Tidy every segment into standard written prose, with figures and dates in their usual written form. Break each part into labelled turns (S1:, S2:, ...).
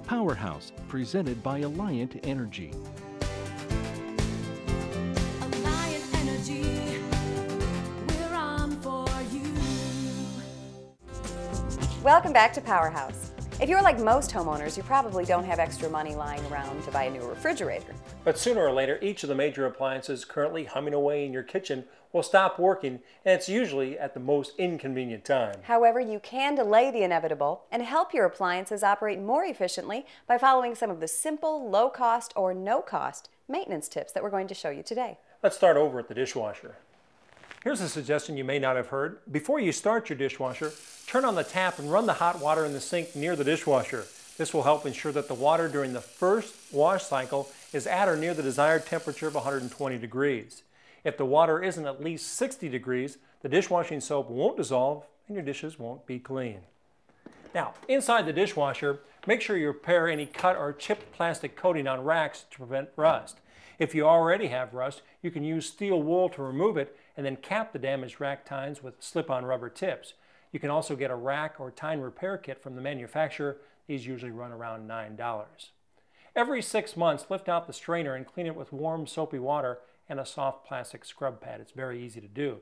S1: Powerhouse, presented by Alliant Energy.
S2: Alliant Energy, we're on for you.
S3: Welcome back to Powerhouse. If you're like most homeowners, you probably don't have extra money lying around to buy a new refrigerator.
S4: But sooner or later, each of the major appliances currently humming away in your kitchen will stop working, and it's usually at the most inconvenient time.
S3: However, you can delay the inevitable and help your appliances operate more efficiently by following some of the simple, low-cost or no-cost maintenance tips that we're going to show you today.
S4: Let's start over at the dishwasher. Here's a suggestion you may not have heard. Before you start your dishwasher, turn on the tap and run the hot water in the sink near the dishwasher. This will help ensure that the water during the first wash cycle is at or near the desired temperature of 120 degrees. If the water isn't at least 60 degrees, the dishwashing soap won't dissolve and your dishes won't be clean. Now, inside the dishwasher, make sure you repair any cut or chipped plastic coating on racks to prevent rust. If you already have rust, you can use steel wool to remove it and then cap the damaged rack tines with slip-on rubber tips. You can also get a rack or tine repair kit from the manufacturer. These usually run around $9. Every 6 months, lift out the strainer and clean it with warm, soapy water and a soft plastic scrub pad. It's very easy to do.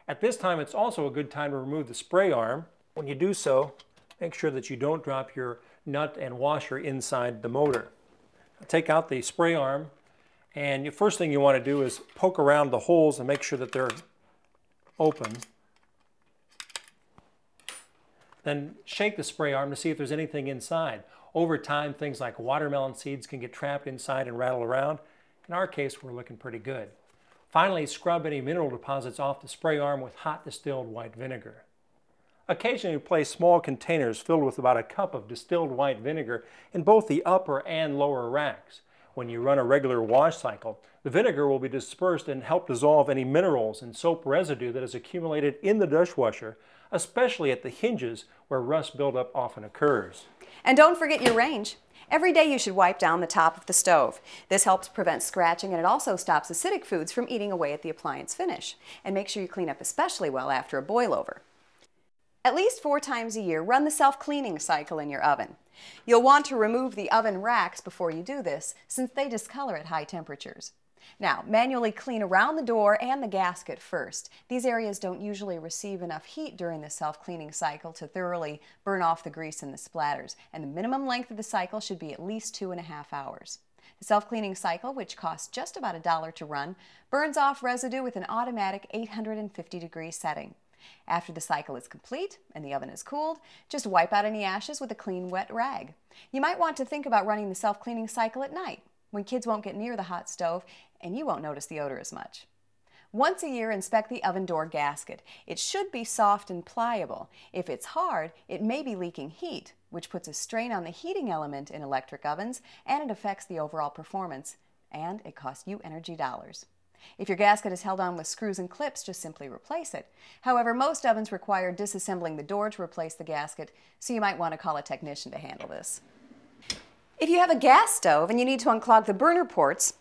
S4: At this time, it's also a good time to remove the spray arm. When you do so, make sure that you don't drop your nut and washer inside the motor. Take out the spray arm, and the first thing you want to do is poke around the holes and make sure that they're open. Then shake the spray arm to see if there's anything inside. Over time, things like watermelon seeds can get trapped inside and rattle around. In our case, we're looking pretty good. Finally, scrub any mineral deposits off the spray arm with hot distilled white vinegar. Occasionally, place small containers filled with about a cup of distilled white vinegar in both the upper and lower racks. When you run a regular wash cycle, the vinegar will be dispersed and help dissolve any minerals and soap residue that is accumulated in the dishwasher, especially at the hinges where rust buildup often occurs.
S3: And don't forget your range. Every day you should wipe down the top of the stove. This helps prevent scratching, and it also stops acidic foods from eating away at the appliance finish. And make sure you clean up especially well after a boil over. At least 4 times a year, run the self-cleaning cycle in your oven. You'll want to remove the oven racks before you do this, since they discolor at high temperatures. Now, manually clean around the door and the gasket first. These areas don't usually receive enough heat during the self-cleaning cycle to thoroughly burn off the grease and the splatters, and the minimum length of the cycle should be at least 2.5 hours. The self-cleaning cycle, which costs just about $1 to run, burns off residue with an automatic 850-degree setting. After the cycle is complete and the oven is cooled, just wipe out any ashes with a clean, wet rag. You might want to think about running the self-cleaning cycle at night, when kids won't get near the hot stove and you won't notice the odor as much. Once a year, inspect the oven door gasket. It should be soft and pliable. If it's hard, it may be leaking heat, which puts a strain on the heating element in electric ovens, and it affects the overall performance, and it costs you energy dollars. If your gasket is held on with screws and clips, just simply replace it. However, most ovens require disassembling the door to replace the gasket, so you might want to call a technician to handle this. If you have a gas stove and you need to unclog the burner ports,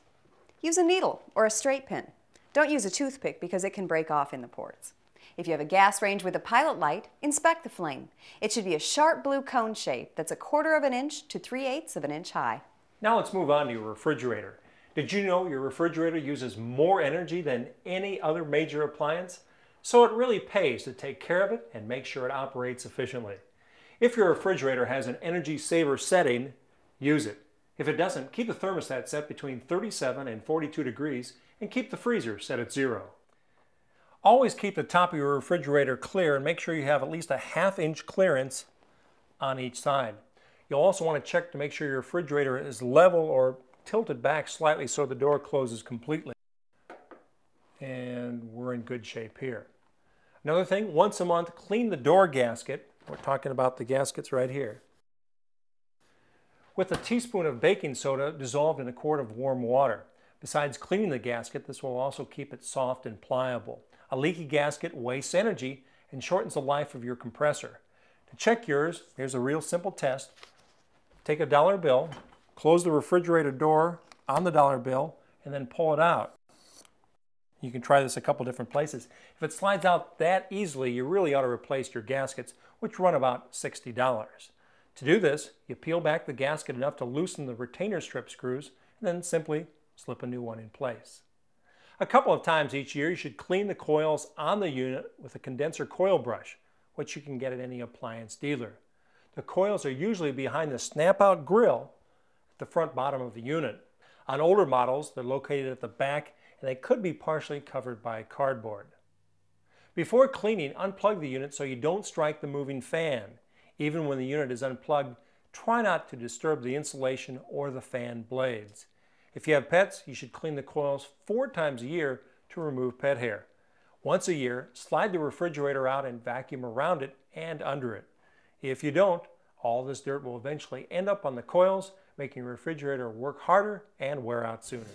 S3: use a needle or a straight pin. Don't use a toothpick because it can break off in the ports. If you have a gas range with a pilot light, inspect the flame. It should be a sharp blue cone shape that's 1/4 of an inch to 3/8 of an inch high.
S4: Now let's move on to your refrigerator. Did you know your refrigerator uses more energy than any other major appliance? So it really pays to take care of it and make sure it operates efficiently. If your refrigerator has an energy saver setting, use it. If it doesn't, keep the thermostat set between 37 and 42 degrees and keep the freezer set at 0. Always keep the top of your refrigerator clear and make sure you have at least a 1/2 inch clearance on each side. You'll also want to check to make sure your refrigerator is level or tilted back slightly so the door closes completely. And we're in good shape here. Another thing, once a month, clean the door gasket. We're talking about the gaskets right here, with a teaspoon of baking soda dissolved in a quart of warm water. Besides cleaning the gasket, this will also keep it soft and pliable. A leaky gasket wastes energy and shortens the life of your compressor. To check yours, here's a real simple test. Take a dollar bill, close the refrigerator door on the dollar bill, and then pull it out. You can try this a couple different places. If it slides out that easily, you really ought to replace your gaskets, which run about $60. To do this, you peel back the gasket enough to loosen the retainer strip screws and then simply slip a new one in place. A couple of times each year you should clean the coils on the unit with a condenser coil brush, which you can get at any appliance dealer. The coils are usually behind the snap-out grill at the front bottom of the unit. On older models, they're located at the back and they could be partially covered by cardboard. Before cleaning, unplug the unit so you don't strike the moving fan. Even when the unit is unplugged, try not to disturb the insulation or the fan blades. If you have pets, you should clean the coils 4 times a year to remove pet hair. Once a year, slide the refrigerator out and vacuum around it and under it. If you don't, all this dirt will eventually end up on the coils, making your refrigerator work harder and wear out sooner.